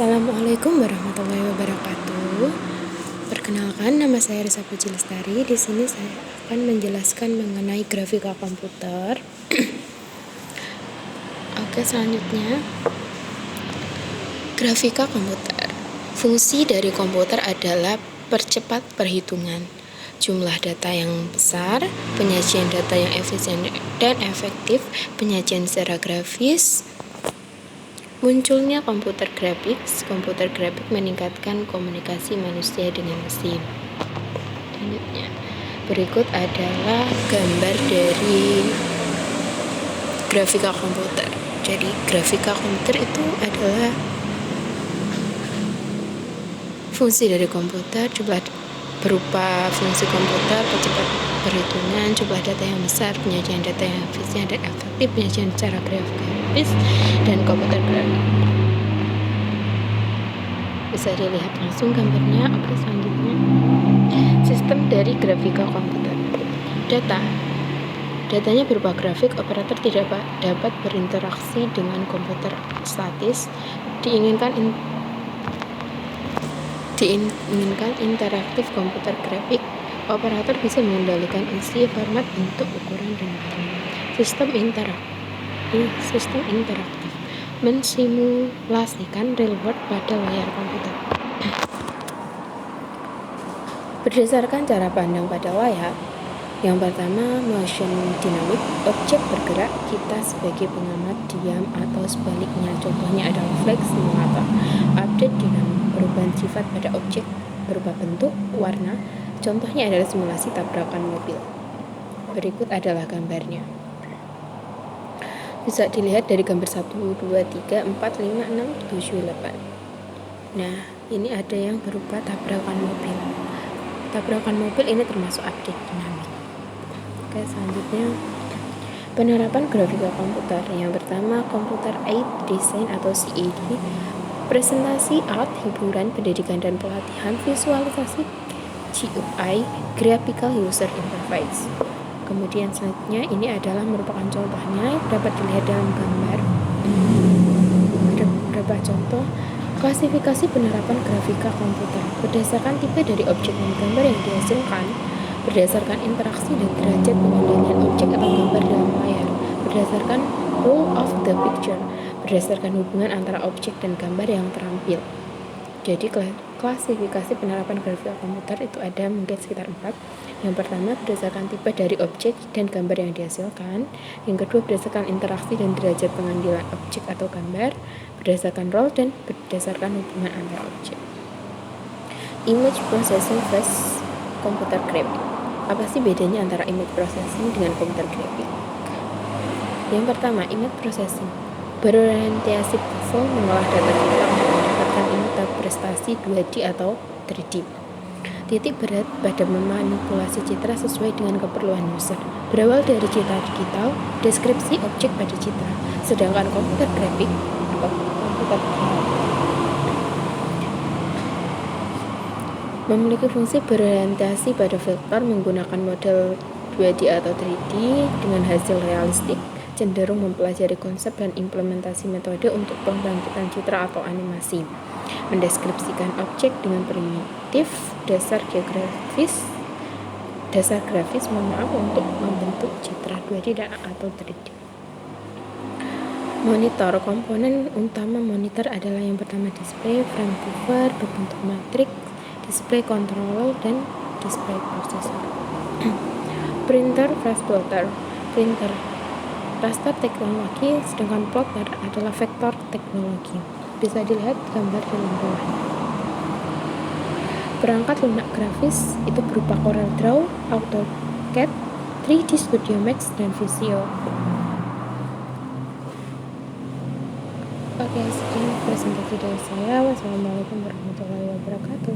Assalamualaikum warahmatullahi wabarakatuh. Perkenalkan, nama saya Risa Puji Lestari. Di sini saya akan menjelaskan mengenai grafika komputer. Oke, selanjutnya grafika komputer. Fungsi dari komputer adalah percepat perhitungan, jumlah data yang besar, penyajian data yang efisien dan efektif, penyajian secara grafis. Munculnya komputer grafik meningkatkan komunikasi manusia dengan mesin. Selanjutnya, berikut adalah gambar dari grafika komputer. Jadi, grafika komputer itu adalah fungsi dari komputer, berupa fungsi komputer, percepat perhitungan, jumlah data yang besar, penyajian data yang efisien dan efektif, penyajian secara grafis, dan komputer grafik. Bisa dilihat langsung gambarnya. Oke, selanjutnya sistem dari grafika komputer. Datanya berupa grafik. Operator tidak dapat berinteraksi dengan komputer statis. Diinginkan interaktif komputer grafik. Operator bisa mengendalikan isi, format, bentuk, ukuran, dan warna. Sistem interaktif mensimulasikan real world pada layar komputer. Berdasarkan cara pandang pada layar, yang pertama, motion dynamic, objek bergerak, kita sebagai pengamat diam atau sebaliknya. Contohnya adalah flex simulator. Update dinamik, perubahan sifat pada objek berupa bentuk, warna. Contohnya adalah simulasi tabrakan mobil. Berikut adalah gambarnya. Bisa dilihat dari gambar 1, 2, 3, 4, 5, 6, 7, 8. Nah, ini ada yang berupa tabrakan mobil. Tabrakan mobil ini termasuk update dinamik. Oke, selanjutnya penerapan grafika komputer. Yang pertama, computer aid design atau CAD, presentasi art, hiburan, pendidikan dan pelatihan, visualisasi, GUI, graphical user interface. Kemudian selanjutnya ini adalah merupakan contohnya, dapat dilihat dalam gambar. Beberapa contoh klasifikasi penerapan grafika komputer berdasarkan tipe dari objek dan gambar yang dihasilkan, berdasarkan interaksi dan derajat pengendalian objek atau gambar dalam layar, berdasarkan role of the picture, berdasarkan hubungan antara objek dan gambar yang terampil. Jadi klasifikasi penerapan grafika komputer itu ada mungkin sekitar 4. Yang pertama, berdasarkan tipe dari objek dan gambar yang dihasilkan. Yang kedua, berdasarkan interaksi dan derajat pengambilan objek atau gambar, berdasarkan role, dan berdasarkan hubungan antara objek. Image processing versus computer graphic. Apa sih bedanya antara image processing dengan computer graphic? Yang pertama, image processing berorientasi pixel, mengolah data kita untuk mendapatkan interpretasi 2D atau 3D. Titik berat pada memanipulasi citra sesuai dengan keperluan user, berawal dari citra digital, deskripsi objek pada citra. Sedangkan komputer grafik memiliki fungsi berorientasi pada vektor, menggunakan model 2D atau 3D dengan hasil realistik, cenderung mempelajari konsep dan implementasi metode untuk pembangkitan citra atau animasi, mendeskripsikan objek dengan primitif dasar grafis untuk membentuk citra 2D dan atau 3D. Monitor. Komponen utama monitor adalah yang pertama display, frame buffer berbentuk matriks, display controller, dan display processor. Printer, flash plotter. Printer raster teknologi, sedangkan plotter adalah vektor teknologi. Bisa dilihat gambar dalam bawah. Perangkat lunak grafis itu berupa CorelDRAW, AutoCAD, 3D Studio Max, dan Visio. Oke, sekian presentasi dari saya. Wassalamualaikum warahmatullahi wabarakatuh.